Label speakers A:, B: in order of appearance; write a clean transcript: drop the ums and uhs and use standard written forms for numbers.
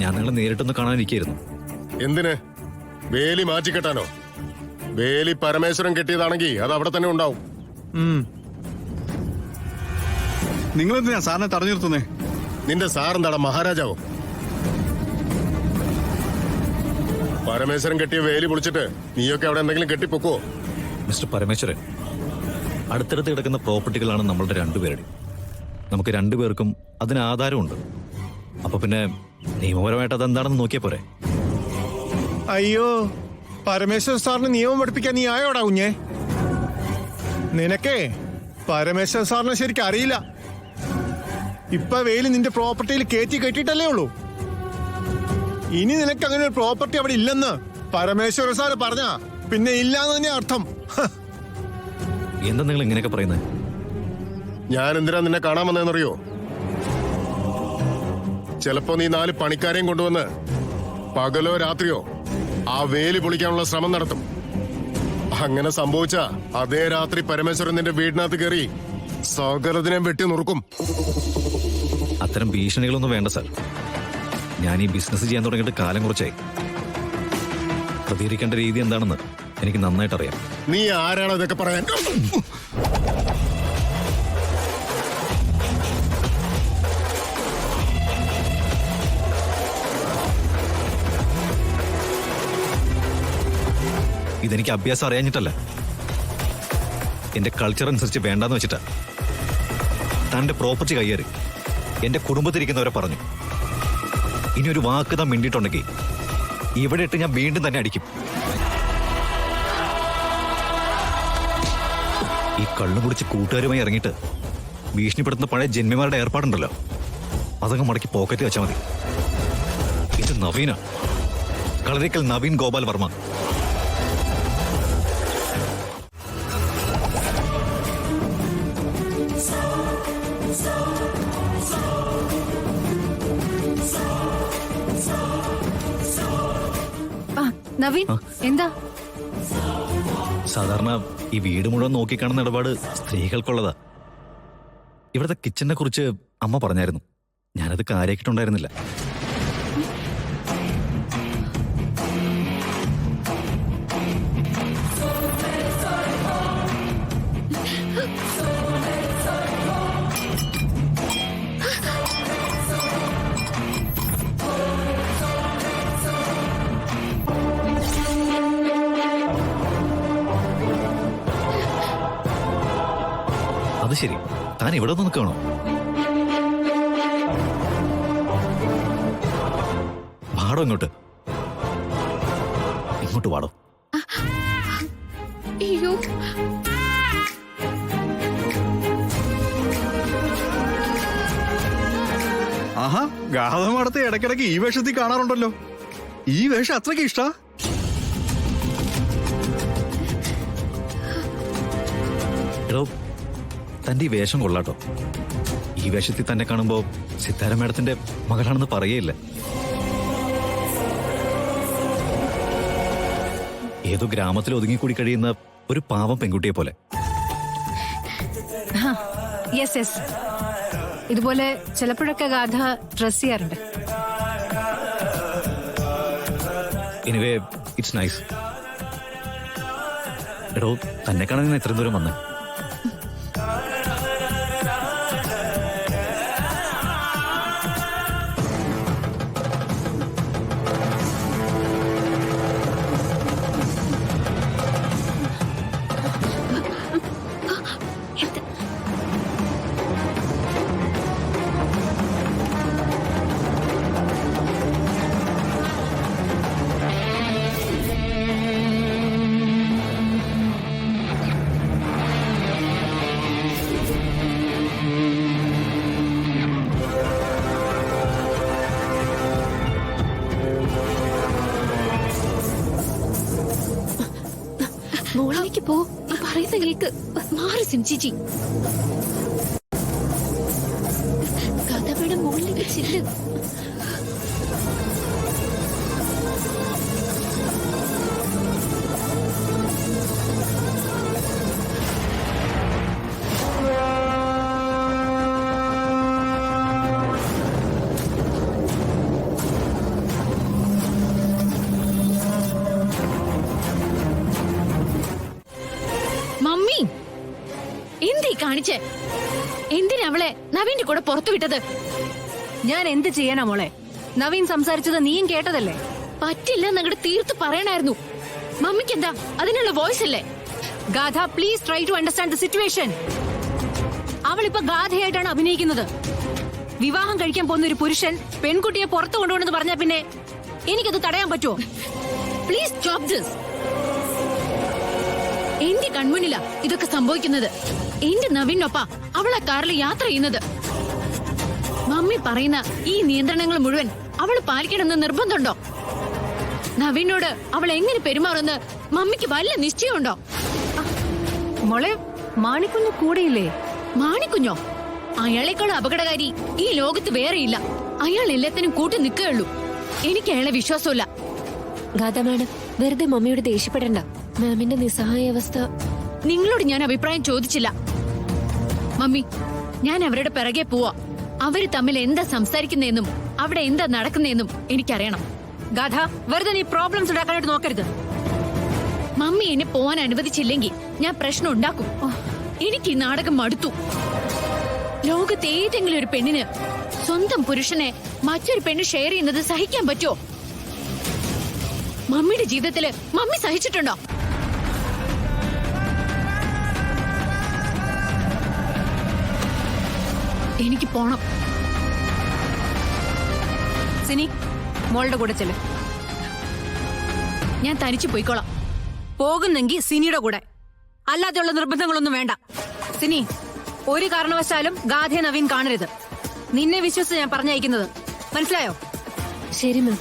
A: ഞാൻ നിങ്ങളെ നേരിട്ടൊന്ന് കാണാനിരിക്കായിരുന്നു.
B: എന്തിന്? വേലി മാറ്റിക്കെട്ടാനോ? വേലി പരമേശ്വരൻ കെട്ടിയതാണെങ്കിൽ അത് അവിടെ തന്നെ ഉണ്ടാവും.
C: നിങ്ങൾ എന്തിനാ സാറിനെ തടഞ്ഞു നിർത്തുന്നേ?
B: നിന്റെ സാറെന്താടാ മഹാരാജാവോ? പരമേശ്വരൻ കെട്ടിയ വേലി പൊളിച്ചിട്ട് നീയൊക്കെ അവിടെ എന്തെങ്കിലും കെട്ടിപ്പൊക്കോ?
A: മിസ്റ്റർ പരമേശ്വരൻ, അടുത്തടുത്ത് കിടക്കുന്ന പ്രോപ്പർട്ടികളാണ് നമ്മളുടെ രണ്ടുപേരുടെ. നമുക്ക് രണ്ടുപേർക്കും അതിന് ആധാരമുണ്ട്. അപ്പൊ പിന്നെ നിയമപരമായിട്ട് അതെന്താണെന്ന് നോക്കിയാ പോരെ?
D: അയ്യോ, പരമേശ്വർ സാറിന് നിയമം പഠിപ്പിക്കാൻ നീ ആയോടാ കുഞ്ഞെ? നിനക്കേ പരമേശ്വർ സാറിനെ ശരിക്കും അറിയില്ല. ഇപ്പൊ വേലി നിന്റെ പ്രോപ്പർട്ടിയിൽ കയറ്റി കെട്ടിയിട്ടല്ലേ ഉള്ളൂ. ഇനി നിനക്ക് അങ്ങനെ ഒരു പ്രോപ്പർട്ടി അവിടെ ഇല്ലെന്ന് പരമേശ്വര സാറ് പറഞ്ഞ പിന്നെ ഇല്ലാന്ന് തന്നെ അർത്ഥം.
A: എന്താ നിങ്ങൾ ഇങ്ങനെയൊക്കെ പറയുന്നത്?
B: ഞാൻ എന്തിനാ നിന്നെ കാണാൻ വന്നതെന്നറിയോ? ചിലപ്പോ നീ 4 പണിക്കാരെയും കൊണ്ടുവന്ന് പകലോ രാത്രിയോ ആ വേലി പൊളിക്കാനുള്ള ശ്രമം നടത്തും. അങ്ങനെ സംഭവിച്ച അതേ രാത്രി പരമേശ്വരൻ നിന്റെ വീടിനകത്ത് കയറി സകലതിനെ വെട്ടി നുറുക്കും.
A: അത്തരം ഭീഷണികളൊന്നും വേണ്ട സാർ. ഞാൻ ഈ ബിസിനസ് ചെയ്യാൻ തുടങ്ങിയിട്ട് കാലം കുറച്ചായി. പ്രതികരിക്കേണ്ട രീതി എന്താണെന്ന് എനിക്ക് നന്നായിട്ട് അറിയാം.
B: നീ ആരാണ് ഇതൊക്കെ പറയാൻ?
A: ഇതെനിക്ക് അഭ്യാസം അറിയാഞ്ഞിട്ടല്ല, എന്റെ കൾച്ചർ അനുസരിച്ച് വേണ്ടാന്ന് വെച്ചിട്ടാ. തന്റെ പ്രോപ്പർട്ടി കയ്യേറി എന്റെ കുടുംബത്തിരിക്കുന്നവരെ പറഞ്ഞു. ഇനി ഒരു വാക്ക് താൻ മിണ്ടിയിട്ടുണ്ടെങ്കിൽ ഇവിടെ ഇട്ട് ഞാൻ വീണ്ടും തന്നെ അടിക്കും. ഈ കള്ളും കുടിച്ച് കൂട്ടുകാരുമായി ഇറങ്ങിയിട്ട് ഭീഷണിപ്പെടുത്തുന്ന പഴയ ജന്മിമാരുടെ ഏർപ്പാടുണ്ടല്ലോ, അതങ്ങ് മടക്കി പോക്കറ്റ് വെച്ചാൽ മതി. ഇത് നവീന, കളരിക്കൽ നവീൻ ഗോപാൽ വർമ്മ.
E: നവീൻ, എന്താ?
A: സാധാരണ ഈ വീട് മുഴുവൻ നോക്കിക്കാണുന്ന ഇടപാട് സ്ത്രീകൾക്കുള്ളതാ. ഇവിടുത്തെ കിച്ചണിനെ കുറിച്ച് അമ്മ പറഞ്ഞായിരുന്നു. ഞാനത് കാര്യമാക്കിയിട്ടുണ്ടായിരുന്നില്ല. അത് ശരി, താൻ ഇവിടെ ഒന്ന് നിൽക്കണോ? വാടോ ഇങ്ങോട്ട്. ഇങ്ങോട്ട് വാടോ.
E: അയ്യോ,
C: ആഹാ, ഗാഥമാടത്തെ ഇടയ്ക്കിടയ്ക്ക് ഈ വേഷത്തിൽ കാണാറുണ്ടല്ലോ. ഈ വേഷം അത്രയ്ക്ക് ഇഷ്ടാ?
A: എടോ, തന്റെ ഈ വേഷം കൊള്ളാട്ടോ. ഈ വേഷത്തിൽ തന്നെ കാണുമ്പോ സിത്താര മേഡത്തിന്റെ മകളാണെന്ന് പറയേയില്ല. ഏതോ ഗ്രാമത്തിൽ ഒതുങ്ങിക്കൂടി കഴിയുന്ന ഒരു പാവം പെൺകുട്ടിയെ പോലെ.
E: യെസ് യെസ്, ഇതുപോലെ ചിലപ്പോഴൊക്കെ ഗാഥ ഡ്രസ് ചെയ്യാറുണ്ട്.
A: Anyway, it's nice. എടോ, തന്നെ കാണാൻ ഞാൻ എത്ര ദൂരം വന്നേ?
E: മോളിലേക്ക് പോ, പറയുന്ന കേക്ക്. മാറി സിംചിജി, കഥയുടെ മുകളിലേക്ക് ചെല്ല്. എന്തീ കാണിച്ചേ? എന്തിനാ അവളെ നവീന്റെ കൂടെ പുറത്തു വിട്ടത്?
F: ഞാൻ എന്ത് ചെയ്യാനാ മോളെ? നവീൻ സംസാരിച്ചത് നീയും കേട്ടതല്ലേ?
E: പറ്റില്ല എന്നങ്ങോട്ട് തീർത്ത് പറയണായിരുന്നു. മമ്മിക്ക് എന്താ അതിനുള്ള വോയിസ് അല്ലേ?
F: Gatha, please try to understand the situation. അവളിപ്പോ ഗാഥയായിട്ടാണ് അഭിനയിക്കുന്നത്. വിവാഹം കഴിക്കാൻ പോകുന്ന ഒരു പുരുഷൻ പെൺകുട്ടിയെ പുറത്തു കൊണ്ടുപോകണമെന്ന് പറഞ്ഞാ പിന്നെ എനിക്കത് തടയാൻ പറ്റുമോ?
E: Please stop this. എന്റെ കൺമുന്നിലാ ഇതൊക്കെ സംഭവിക്കുന്നത്. എന്റെ നവീനൊപ്പ അവളെ കാറിൽ യാത്ര ചെയ്യുന്നത്. മമ്മി പറയുന്ന ഈ നിയന്ത്രണങ്ങൾ മുഴുവൻ അവള് പാലിക്കണമെന്ന് നിർബന്ധമുണ്ടോ? നവീനോട് അവൾ എങ്ങനെ പെരുമാറുമെന്ന് മമ്മിക്ക് വല്ല നിശ്ചയമുണ്ടോ?
F: മോളെ, മാണിക്കുഞ്ഞ് കൂടെയില്ലേ?
E: മാണിക്കുഞ്ഞോ? അയാളെക്കാൾ അപകടകാരി ഈ ലോകത്ത് വേറെയില്ല. അയാൾ എല്ലാത്തിനും കൂട്ടി നിൽക്കുകയുള്ളൂ. എനിക്ക് അയാളെ വിശ്വാസമില്ല.
G: ഗാഥ മാഡം, വെറുതെ മമ്മിയോട് ദേഷ്യപ്പെടണ്ട. മാമിന്റെ നിസ്സഹായ അവസ്ഥ.
E: നിങ്ങളോട് ഞാൻ അഭിപ്രായം ചോദിച്ചില്ല. മമ്മി, ഞാൻ അവരുടെ പിറകെ പോവാ. അവര് തമ്മിൽ എന്താ സംസാരിക്കുന്നതെന്നും അവിടെ എന്താ നടക്കുന്നതെന്നും എനിക്കറിയണം.
F: ഗാഥ, വെറുതെ നീ പ്രോബ്ലംസ് ഉണ്ടാക്കാനായിട്ട് നോക്കരുത്.
E: മമ്മി എന്നെ പോവാൻ അനുവദിച്ചില്ലെങ്കിൽ ഞാൻ പ്രശ്നം ഉണ്ടാക്കും. എനിക്ക് ഈ നാടകം മടുത്തു. ലോകത്ത് ഏതെങ്കിലും ഒരു പെണ്ണിന് സ്വന്തം പുരുഷനെ മറ്റൊരു പെണ്ണ് ഷെയർ ചെയ്യുന്നത് സഹിക്കാൻ പറ്റുമോ? മമ്മിയുടെ ജീവിതത്തില് മമ്മി സഹിച്ചിട്ടുണ്ടോ? എനിക്ക് പോണം.
F: സിനി, മോളുടെ കൂടെ ചെല്ല്.
E: ഞാൻ തനിച്ചു പോയിക്കോളാം.
F: പോകുന്നെങ്കിൽ സിനിയുടെ കൂടെ, അല്ലാതെയുള്ള നിർബന്ധങ്ങളൊന്നും വേണ്ട. സിനി, ഒരു കാരണവശാലും ഗാഥയെ നവീൻ കാണരുത്. നിന്നെ വിശ്വസിച്ച് ഞാൻ പറഞ്ഞയക്കുന്നത്. മനസ്സിലായോ?
G: ശരി മാം.